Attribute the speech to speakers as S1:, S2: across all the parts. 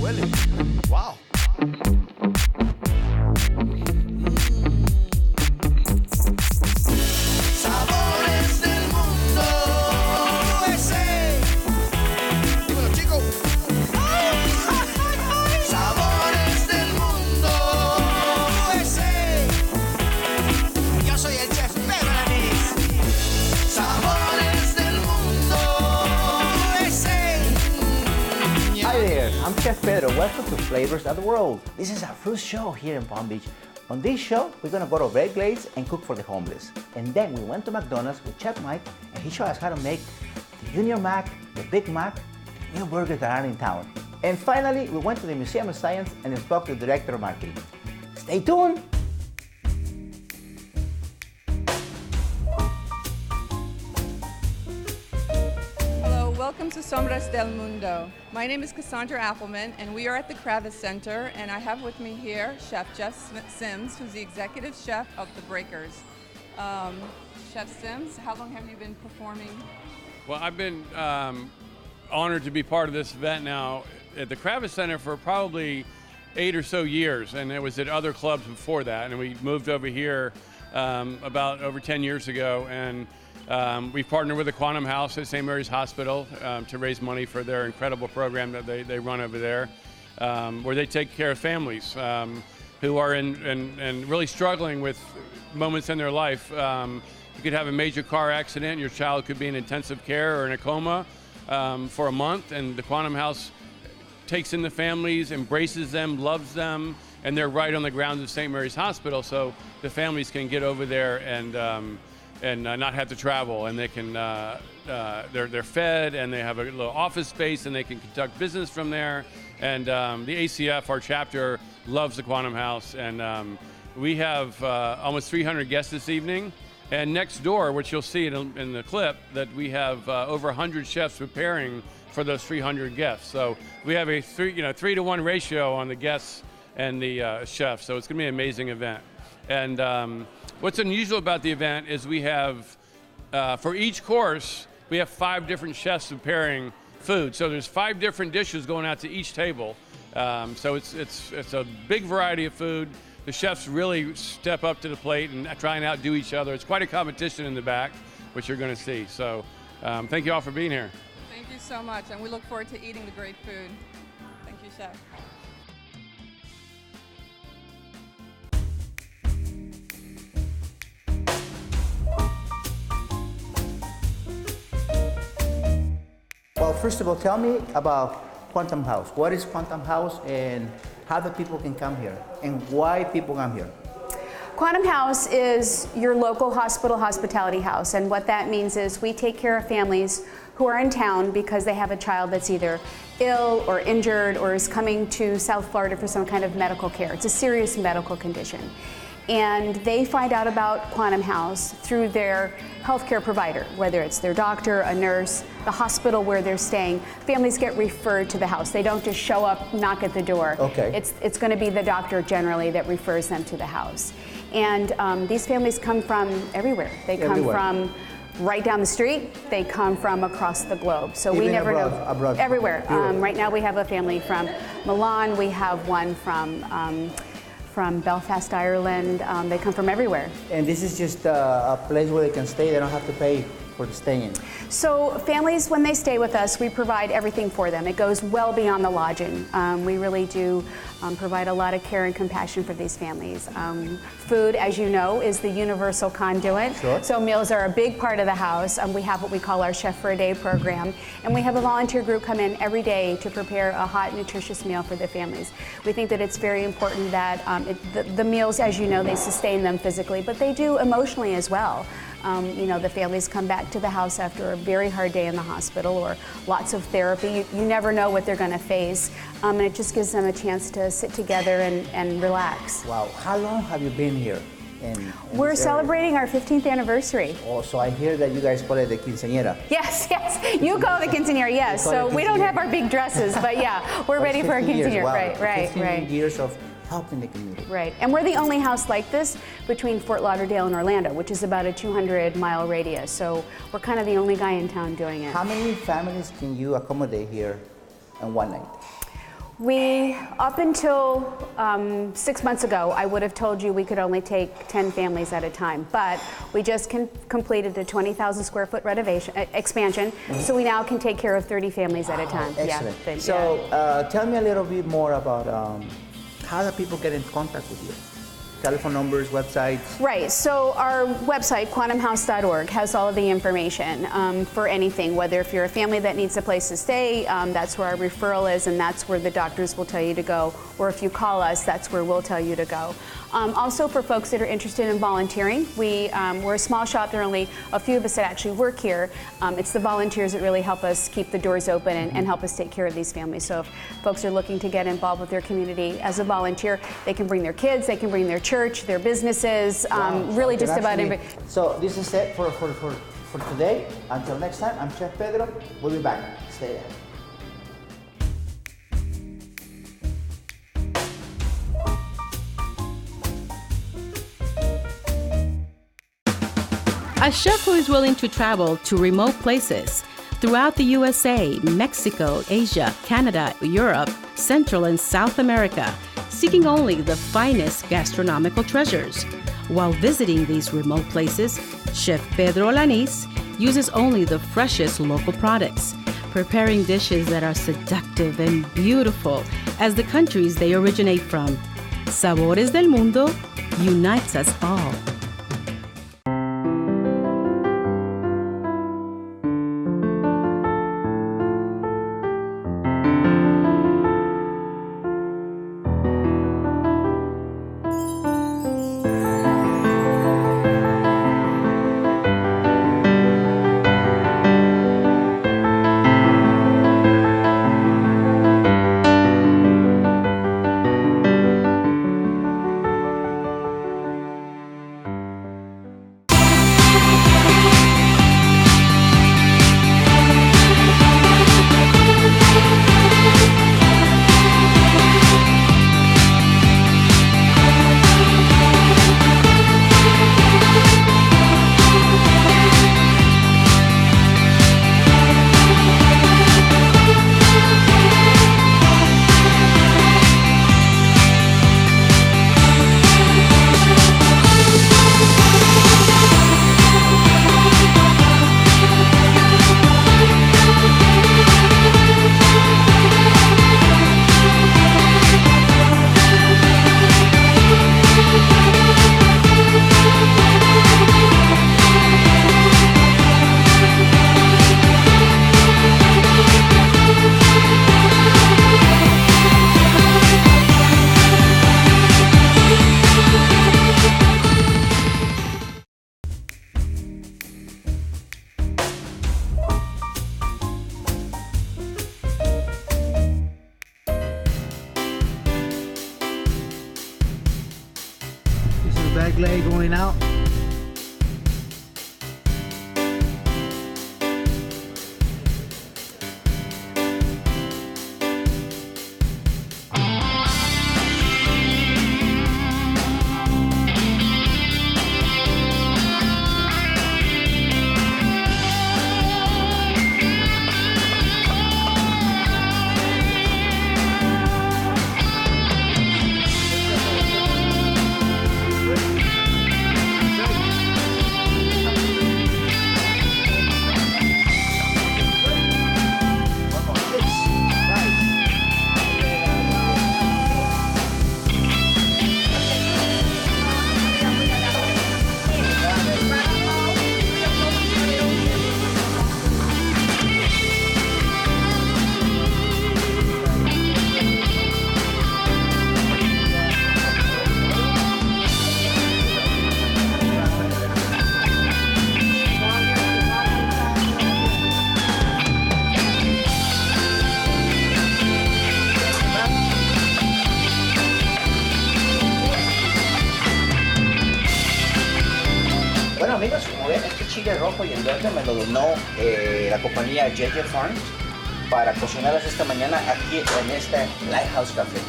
S1: huele. Wow. Sabores del mundo USA. Dímelo, chicos. Sabores del mundo USA. Yo soy el chef Pedro Anís. Sabores del mundo USA.
S2: Hi there, I'm Chef Pedro. Welcome to Flavors of the World. This is our first show here in Palm Beach. On this show, we're gonna go to Red Glades and cook for the homeless. And then we went to McDonald's with Chef Mike, and he showed us how to make the Junior Mac, the Big Mac, new burgers that are in town. And finally, we went to the Museum of Science and spoke to the Director of Marketing. Stay tuned!
S3: Welcome to Sabores del Mundo. My name is Cassandra Appleman, and we are at the Kravis Center, and I have with me here Chef Jeff Sims, who's the executive chef of the Breakers. Chef Sims, how long have you been performing?
S4: Well, I've been honored to be part of this event now at the Kravis Center for probably 8 or so years, and it was at other clubs before that, and we moved over here about over 10 years ago, and we've partnered with the Quantum House at St. Mary's Hospital to raise money for their incredible program that they run over there, where they take care of families who are in really struggling with moments in their life. You could have a major car accident, your child could be in intensive care or in a coma for a month, and the Quantum House takes in the families, embraces them, loves them, and they're right on the grounds of St. Mary's Hospital, so the families can get over there and not have to travel, and they can they're fed, and they have a little office space, and they can conduct business from there. And the ACF, our chapter, loves the Quantum House, and we have almost 300 guests this evening. And next door, which you'll see in the clip, that we have over 100 chefs preparing for those 300 guests. So we have a 3-to-1 ratio on the guests and the chefs. So it's going to be an amazing event. And what's unusual about the event is we have, for each course, we have 5 different chefs preparing food. So there's 5 different dishes going out to each table. So it's a big variety of food. The chefs really step up to the plate and try and outdo each other. It's quite a competition in the back, which you're going to see. So thank you all for being here.
S3: Thank you so much, and we look forward to eating the great food. Thank you, Chef.
S2: Well, first of all, tell me about Quantum House. What is Quantum House, and how the people can come here, and why people come here?
S5: Quantum House is your local hospital hospitality house, and what that means is we take care of families who are in town because they have a child that's either ill or injured or is coming to South Florida for some kind of medical care. It's a serious medical condition. And they find out about Quantum House through their healthcare provider, whether it's their doctor, a nurse, the hospital where they're staying. Families get referred to the house. They don't just show up, knock at the door.
S2: Okay.
S5: It's going to be the doctor generally that refers them to the house. And these families come from everywhere. They come from right down the street. They come from across the globe. So we never know.
S2: Abroad.
S5: Everywhere. Right now we have a family from Milan. We have one from Belfast, Ireland. They come from everywhere.
S2: And this is just a place where they can stay. They don't have to pay for the staying.
S5: So families, when they stay with us, we provide everything for them. It goes well beyond the lodging. We really do provide a lot of care and compassion for these families. Food, as you know, is the universal conduit.
S2: Sure.
S5: So meals are a big part of the house. We have what we call our Chef for a Day program, and we have a volunteer group come in every day to prepare a hot, nutritious meal for the families. We think that it's very important that the meals, as you know, they sustain them physically, but they do emotionally as well. The families come back to the house after a very hard day in the hospital or lots of therapy. You never know what they're going to face, and it just gives them a chance to sit together and relax.
S2: Wow, how long have you been here?
S5: We're celebrating our 15th anniversary.
S2: Oh, so I hear that you guys call it the quinceañera.
S5: Yes, you call it the quinceañera, yes. So we don't have our big dresses, but yeah, we're ready for our quinceañera.
S2: Wow.
S5: Right.
S2: 15 years of helping the community.
S5: Right, and we're the only house like this between Fort Lauderdale and Orlando, which is about a 200-mile radius. So we're kind of the only guy in town doing it.
S2: How many families can you accommodate here in one night?
S5: Up until 6 months ago, I would have told you we could only take 10 families at a time, but we just completed a 20,000 square foot expansion, so we now can take care of 30 families at a time.
S2: Excellent.
S5: Yeah,
S2: So tell me a little bit more about how do people get in contact with you? Telephone numbers, websites?
S5: Right, so our website, quantumhouse.org, has all of the information for anything, whether if you're a family that needs a place to stay, that's where our referral is, and that's where the doctors will tell you to go, or if you call us, that's where we'll tell you to go. Also for folks that are interested in volunteering, we're a small shop, there are only a few of us that actually work here. It's the volunteers that really help us keep the doors open and help us take care of these families. So if folks are looking to get involved with their community as a volunteer, they can bring their kids, they can bring their church, their businesses, really just about everything.
S2: So this is it for today. Until next time, I'm Chef Pedro. We'll be back. Stay there.
S6: A chef who is willing to travel to remote places throughout the USA, Mexico, Asia, Canada, Europe, Central and South America, seeking only the finest gastronomical treasures. While visiting these remote places, Chef Pedro Alanis uses only the freshest local products, preparing dishes that are seductive and beautiful as the countries they originate from. Sabores del Mundo unites us all.
S2: Back leg going out. Amigos, como ven, este chile rojo y el verde me lo donó la compañía JJ Farms para cocinarlas esta mañana aquí en este Lighthouse Café.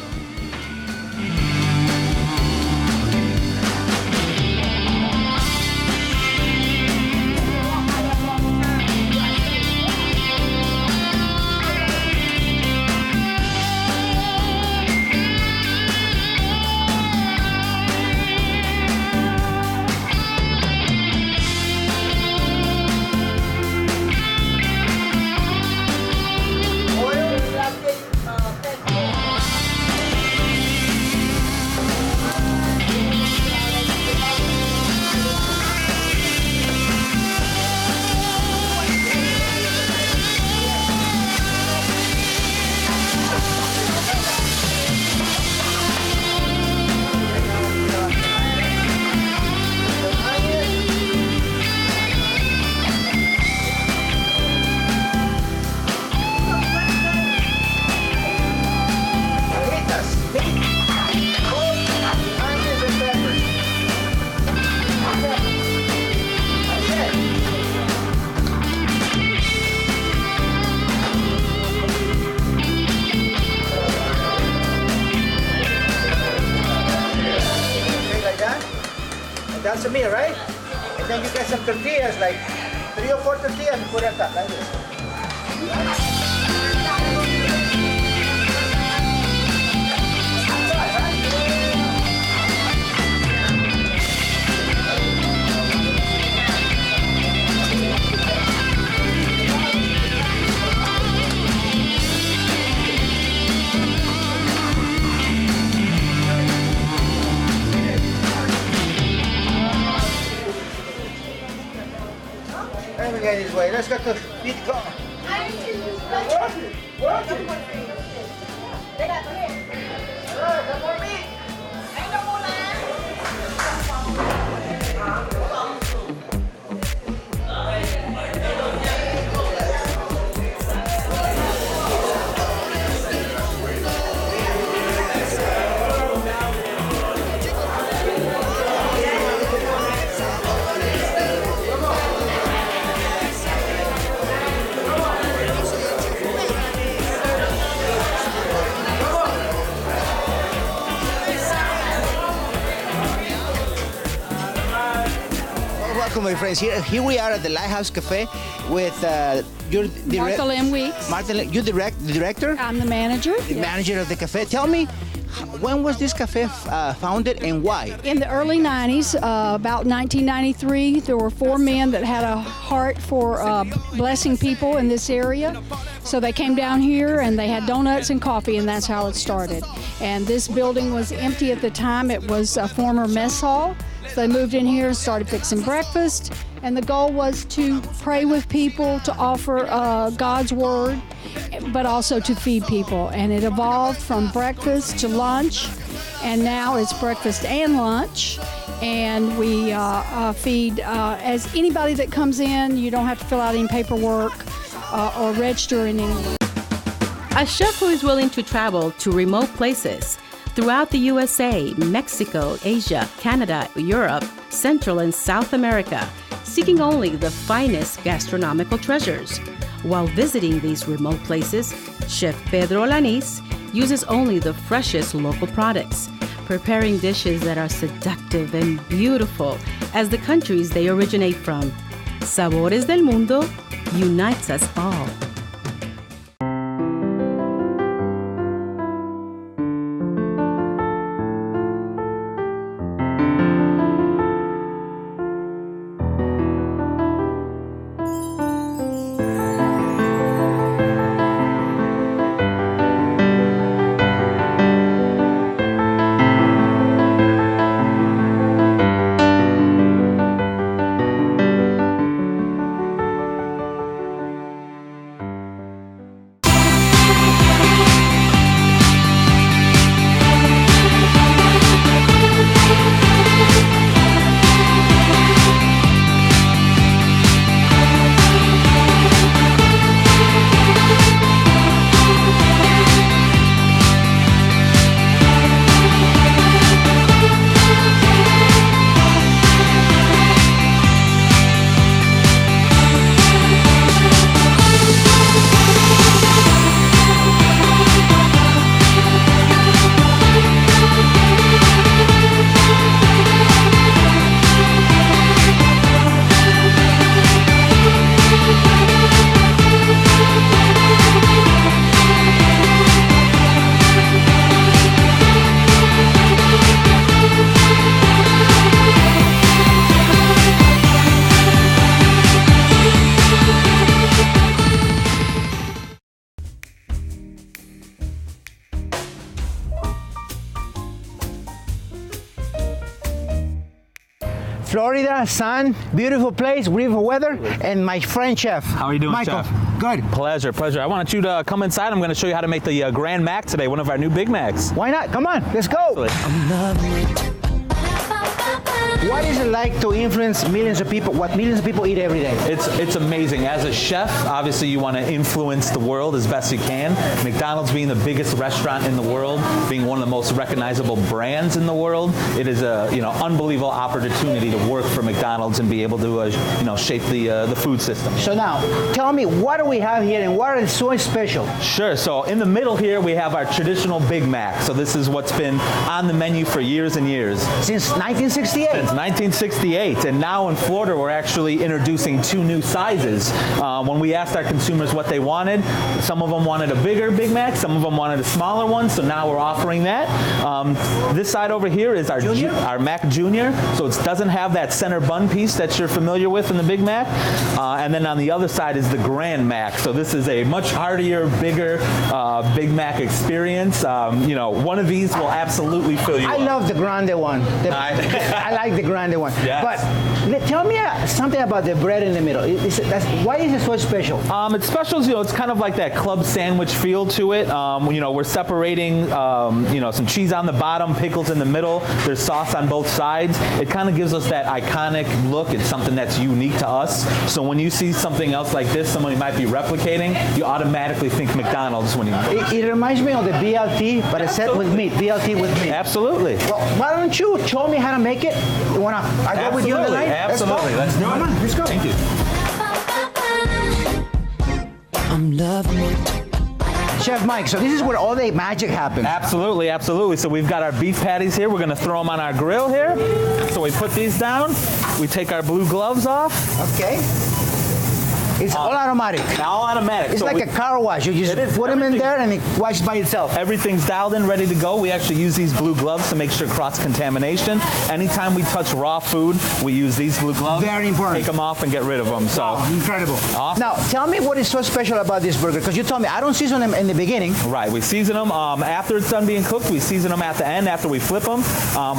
S2: a meal, right? And then you get some tortillas, like 3 or 4 tortillas, and put it on top, like this. Let me get this way. Let's go to feet go. Welcome, my friends. Here we are at the Lighthouse Cafe with your
S7: Martha Lynn Weeks.
S2: Martha, you the director?
S7: I'm the manager.
S2: The manager of the cafe. Tell me, when was this cafe founded and why?
S7: In the early 90s, about 1993, there were 4 men that had a heart for blessing people in this area. So they came down here and they had donuts and coffee, and that's how it started. And this building was empty at the time. It was a former mess hall. So they moved in here and started fixing breakfast. And the goal was to pray with people, to offer God's word, but also to feed people. And it evolved from breakfast to lunch, and now it's breakfast and lunch. And we feed as anybody that comes in. You don't have to fill out any paperwork or register in any way.
S6: A chef who is willing to travel to remote places throughout the USA, Mexico, Asia, Canada, Europe, Central and South America, seeking only the finest gastronomical treasures. While visiting these remote places, Chef Pedro Lanis uses only the freshest local products, preparing dishes that are seductive and beautiful as the countries they originate from. Sabores del Mundo unites us all.
S2: Florida, sun, beautiful place, beautiful weather, and my friend chef.
S8: How are you doing,
S2: Michael?
S8: Chef?
S2: Good.
S8: Pleasure, pleasure. I wanted you to come inside. I'm going to show you how to make the Grand Mac today, one of our new Big Macs.
S2: Why not? Come on, let's go. What is it like to influence millions of people, what millions of people eat every day?
S8: It's amazing. As a chef, obviously you want to influence the world as best you can. McDonald's being the biggest restaurant in the world, being one of the most recognizable brands in the world, it is a unbelievable opportunity to work for McDonald's and be able to shape the food system.
S2: So now, tell me, what do we have here and what is so special?
S8: Sure. So in the middle here we have our traditional Big Mac. So this is what's been on the menu for years and years.
S2: Since 1968?
S8: since 1968, and now in Florida we're actually introducing 2 new sizes. When we asked our consumers what they wanted, some of them wanted a bigger Big Mac, some of them wanted a smaller one, so now we're offering that. This side over here is our our Mac Junior, so it doesn't have that center bun piece that you're familiar with in the Big Mac. And then on the other side is the Grand Mac, so this is a much heartier, bigger Big Mac experience. You know, one of these will absolutely fill you up.
S2: I love the Grande one. I like the Grande one.
S8: Yes.
S2: But tell me something about the bread in the middle. Why is it so special?
S8: It's special, you know, it's kind of like that club sandwich feel to it. You know, we're separating, you know, some cheese on the bottom, pickles in the middle. There's sauce on both sides. It kind of gives us that iconic look. It's something that's unique to us. So when you see something else like this, somebody might be replicating, you automatically think McDonald's when you.
S2: It reminds me of the BLT, but it's set with meat. BLT with meat.
S8: Absolutely.
S2: Well, why don't you show me how to make it? You wanna? I go with you on the night.
S8: Absolutely. Let's do it.
S2: Come on, let's go.
S8: Thank you.
S1: I'm loving it.
S2: Chef Mike, so this is where all the magic happens.
S8: Absolutely, absolutely. So we've got our beef patties here. We're going to throw them on our grill here. So we put these down. We take our blue gloves off.
S2: Okay. It's all automatic.
S8: All automatic.
S2: It's
S8: so
S2: like a car wash. You just put them in there and it washes by itself.
S8: Everything's dialed in, ready to go. We actually use these blue gloves to make sure cross-contamination. Anytime we touch raw food, we use these blue gloves.
S2: Very important.
S8: Take them off and get rid of them. So
S2: wow, incredible.
S8: Awesome.
S2: Now, tell me what is so special about this burger, because you told me I don't season them in the beginning.
S8: Right. We season them after it's done being cooked. We season them at the end after we flip them.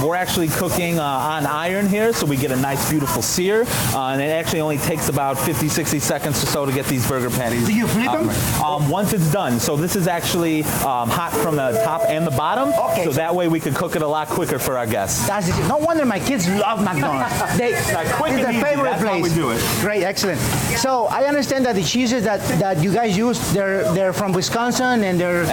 S8: We're actually cooking on iron here, so we get a nice, beautiful sear. And it actually only takes about 50, 60 seconds or so to get these burger patties.
S2: Do you flip them?
S8: Once it's done. So this is actually hot from the top and the bottom.
S2: Okay.
S8: So that way we can cook it a lot quicker for our guests.
S2: That's it. No wonder my kids love McDonald's. It's their favorite
S8: That's
S2: place.
S8: how we do it.
S2: Great, excellent. So I understand that the cheeses that you guys use, they're from Wisconsin and they're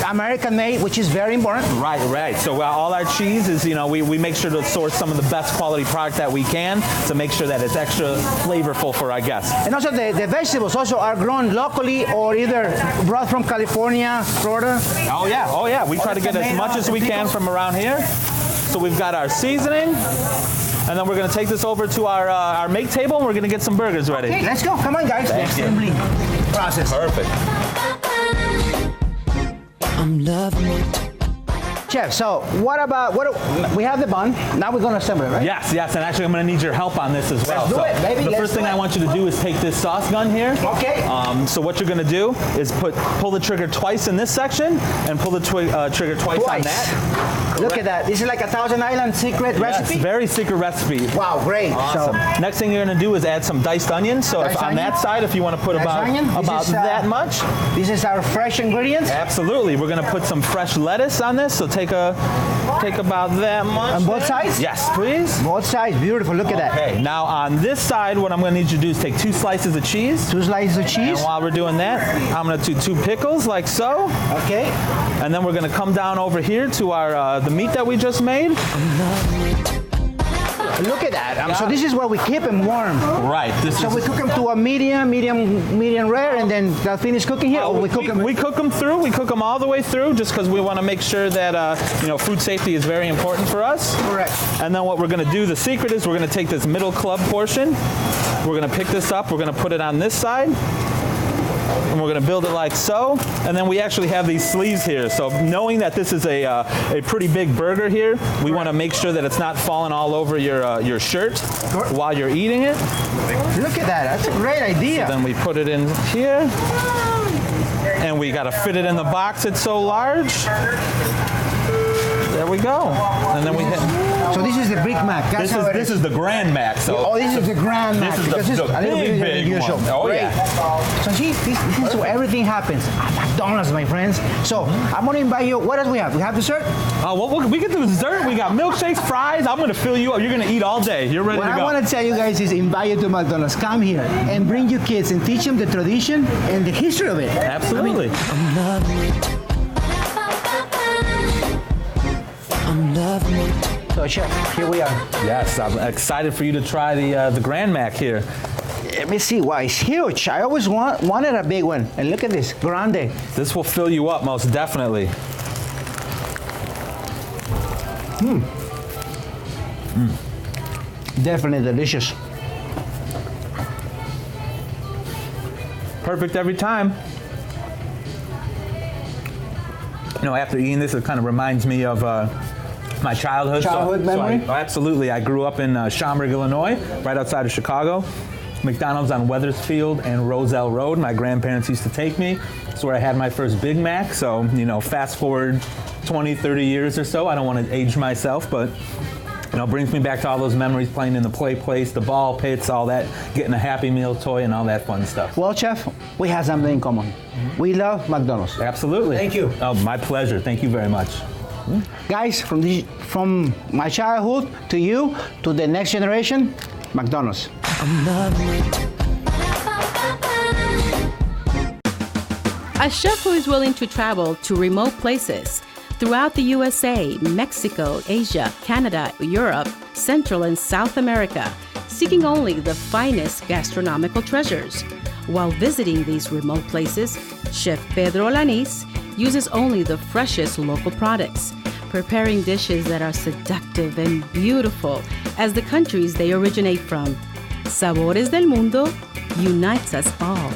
S2: American made, which is very important.
S8: Right, right. So all our cheese is, you know, we make sure to source some of the best quality product that we can to make sure that it's extra flavorful for our guests.
S2: And also the vegetables also are grown locally or either brought from California, Florida.
S8: Oh yeah. We try to get as much as we can from around here. So we've got our seasoning, and then we're going to take this over to our make table, and we're going to get some burgers ready.
S2: Okay, let's go. Come on, guys.
S8: Thank
S2: the
S8: you.
S2: assembly process.
S8: Perfect.
S1: I'm loving it.
S2: Chef, so we have the bun. Now we're going to assemble it, right?
S8: Yes, and actually I'm going to need your help on this as well.
S2: Let's do it, baby.
S8: The first thing I want you to do is take this sauce gun here.
S2: Okay.
S8: So what you're going to do is pull the trigger twice in this section and pull the trigger twice on that.
S2: Look at that. This is like a Thousand Island secret recipe?
S8: Yes, very secret recipe.
S2: Wow, great.
S8: Awesome.
S2: So,
S8: next thing you're going to do is add some diced onions. So on that side, if you want to put about that much.
S2: This is our fresh ingredients?
S8: Absolutely. We're going to put some fresh lettuce on this. So take about that much.
S2: On both sides?
S8: Yes, please.
S2: Both sides. Beautiful. Look at that.
S8: Okay. Now on this side, what I'm going to need you to do is take 2 slices of cheese.
S2: 2 slices of cheese.
S8: And while we're doing that, I'm going to do 2 pickles like so.
S2: Okay.
S8: And then we're going to come down over here to our the meat that we just made.
S2: Look at that. So this is where we keep them warm.
S8: Right.
S2: So we cook them to a medium rare, and then they'll finish cooking here. Or we cook them.
S8: We cook them through. We cook them all the way through, just because we want to make sure that you know, food safety is very important for us.
S2: Correct.
S8: And then what we're going to do, the secret is we're going to take this middle club portion. We're going to pick this up. We're going to put it on this side. And we're going to build it like so. And then we actually have these sleeves here. So knowing that this is a pretty big burger here, we want to make sure that it's not falling all over your shirt while you're eating it.
S2: Look at that. That's a great idea.
S8: So then we put it in here. And we got to fit it in the box. It's so large. There we go. And then we hit.
S2: So this is the Big Mac.
S8: This is the Grand Mac. So
S2: this is the Grand Mac.
S8: This is the big
S2: unusual.
S8: one. Oh,
S2: great.
S8: yeah.
S2: So see, this is where everything happens at McDonald's, my friends. So I'm going to invite you. What else we have? We have dessert?
S8: Well, we can do dessert. We got milkshakes, fries. I'm going to fill you up. You're going to eat all day. You're ready to go.
S2: What I want to tell you guys is invite you to McDonald's. Come here and bring your kids and teach them the tradition and the history of it.
S8: Absolutely.
S1: I'm loving it. I'm loving it.
S2: So, Chef, here we are.
S8: Yes, I'm excited for you to try the Grand Mac here.
S2: Let me see. Wow, it's huge. I always wanted a big one. And look at this, grande.
S8: This will fill you up most definitely.
S2: Definitely delicious.
S8: Perfect every time. You know, after eating this, it kind of reminds me of my childhood.
S2: Childhood memory?
S8: Absolutely. I grew up in Schaumburg, Illinois, right outside of Chicago. McDonald's on Weathersfield and Roselle Road. My grandparents used to take me. It's where I had my first Big Mac. So, you know, fast forward 20, 30 years or so. I don't want to age myself, but, you know, brings me back to all those memories playing in the play place, the ball pits, all that, getting a Happy Meal toy and all that fun stuff.
S2: Well, Chef, we have something in common. We love McDonald's.
S8: Absolutely.
S2: Thank you.
S8: Oh, my pleasure. Thank you very much.
S2: Guys, from my childhood to you, to the next generation, McDonald's.
S1: I'm loving it.
S6: A chef who is willing to travel to remote places throughout the USA, Mexico, Asia, Canada, Europe, Central and South America, seeking only the finest gastronomical treasures. While visiting these remote places, Chef Pedro Alanis uses only the freshest local products, preparing dishes that are seductive and beautiful as the countries they originate from. Sabores del Mundo unites us all.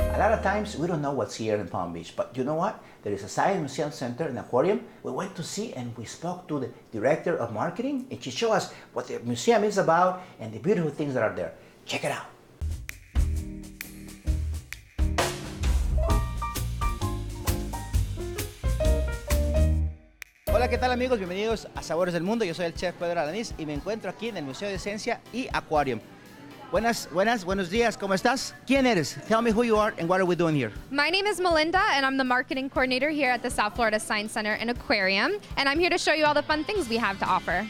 S2: A lot of times we don't know what's here in Palm Beach, but you know what? There is a Science Museum Center and Aquarium. We went to see and we spoke to the director of marketing and she showed us what the museum is about and the beautiful things that are there. Check it out. Hola, ¿qué tal amigos? Bienvenidos a Sabores del Mundo. Yo soy el chef Pedro Alanis y me encuentro aquí en el Museo de Ciencia y Aquarium. Buenos días, ¿cómo estás? ¿Quién eres? Tell me who you are and what are we doing here?
S9: My name is Melinda and I'm the marketing coordinator here at the South Florida Science Center and Aquarium, and I'm here to show you all the fun things we have to offer.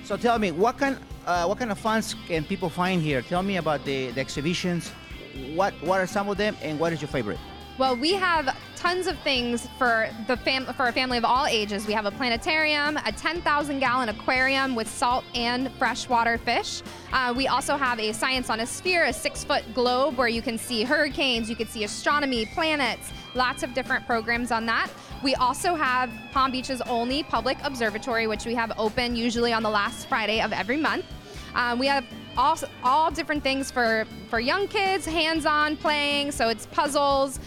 S2: So tell me, what kind of funds can people find here? Tell me about the exhibitions. What are some of them and what is your favorite?
S9: Well, we have tons of things for a family of all ages. We have a planetarium, a 10,000-gallon aquarium with salt and freshwater fish. We also have a Science on a Sphere, a 6-foot globe where you can see hurricanes, you can see astronomy, planets, lots of different programs on that. We also have Palm Beach's only public observatory, which we have open usually on the last Friday of every month. We have all different things for young kids, hands-on playing, so it's puzzles,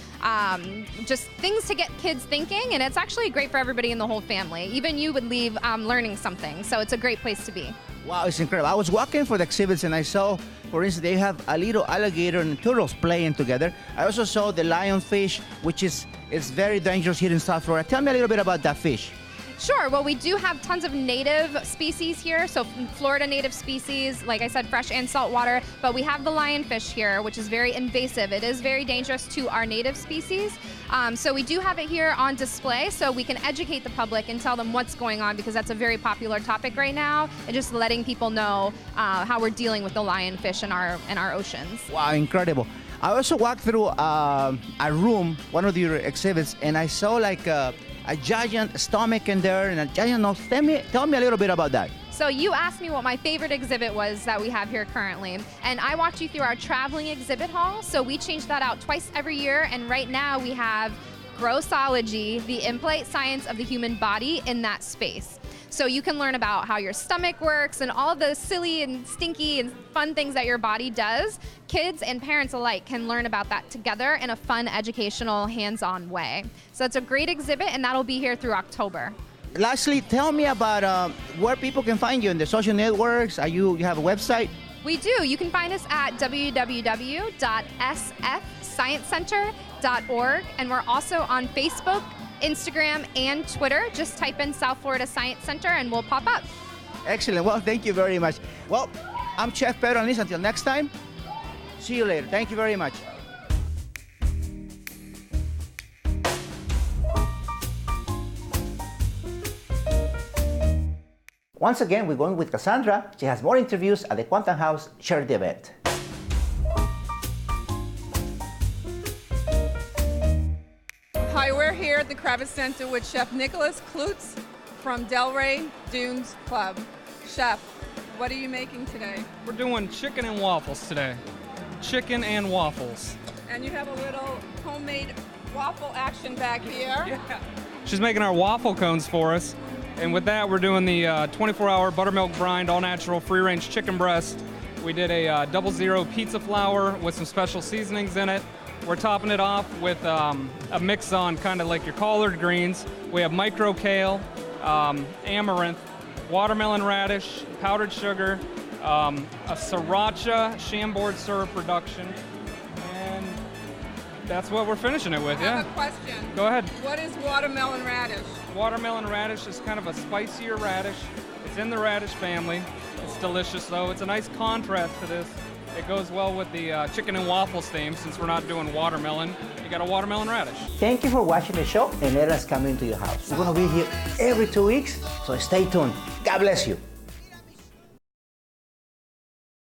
S9: just things to get kids thinking, and it's actually great for everybody in the whole family. Even you would leave learning something, so it's a great place to be.
S2: Wow, it's incredible. I was walking for the exhibits and I saw, for instance, they have a little alligator and turtles playing together. I also saw the lionfish, which is very dangerous here in South Florida. Tell me a little bit about that fish.
S9: Sure. Well, we do have tons of native species here. So Florida native species, like I said, fresh and saltwater. But we have the lionfish here, which is very invasive. It is very dangerous to our native species. So we do have it here on display so we can educate the public and tell them what's going on, because that's a very popular topic right now, and just letting people know how we're dealing with the lionfish in our oceans.
S2: Wow, incredible. I also walked through a room, one of your exhibits, and I saw like a giant stomach in there and a giant nose. Tell me a little bit about that.
S9: So you asked me what my favorite exhibit was that we have here currently, and I walked you through our traveling exhibit hall. So we change that out twice every year, and right now we have Grossology, the in-plate science of the human body, in that space. So you can learn about how your stomach works and all the silly and stinky and fun things that your body does. Kids and parents alike can learn about that together in a fun, educational, hands-on way. So it's a great exhibit, and that'll be here through October.
S2: Lastly, tell me about where people can find you in the social networks. You have a website?
S9: We do. You can find us at www.sfsciencecenter.org, and we're also on Facebook, Instagram, and Twitter. Just type in South Florida Science Center and we'll pop up.
S2: Excellent. Well, thank you very much. Well, I'm Chef Pedro Anis. Until next time, see you later. Thank you very much. Once again, we're going with Cassandra. She has more interviews at the Quantum House charity event.
S3: Hi, we're here at the Kravitz Center with Chef Nicholas Klutz from Delray Dunes Club. Chef, what are you making today?
S10: We're doing chicken and waffles today. Chicken and waffles.
S3: And you have a little homemade waffle action back here.
S10: Yeah. She's making our waffle cones for us. And with that, we're doing the 24-hour buttermilk brined, all-natural, free-range chicken breast. We did a 00 pizza flour with some special seasonings in it. We're topping it off with a mix on kind of like your collard greens. We have micro kale, amaranth, watermelon radish, powdered sugar, a sriracha Chambord syrup reduction, and that's what we're finishing it with.
S3: I have a question.
S10: Go ahead.
S3: What is watermelon radish?
S10: Watermelon radish is kind of a spicier radish. It's in the radish family. It's delicious though. It's a nice contrast to this. It goes well with the chicken and waffles theme since we're not doing watermelon. You got a watermelon radish.
S2: Thank you for watching the show and let us come into your house. We're going to be here every 2 weeks, so stay tuned. God bless you.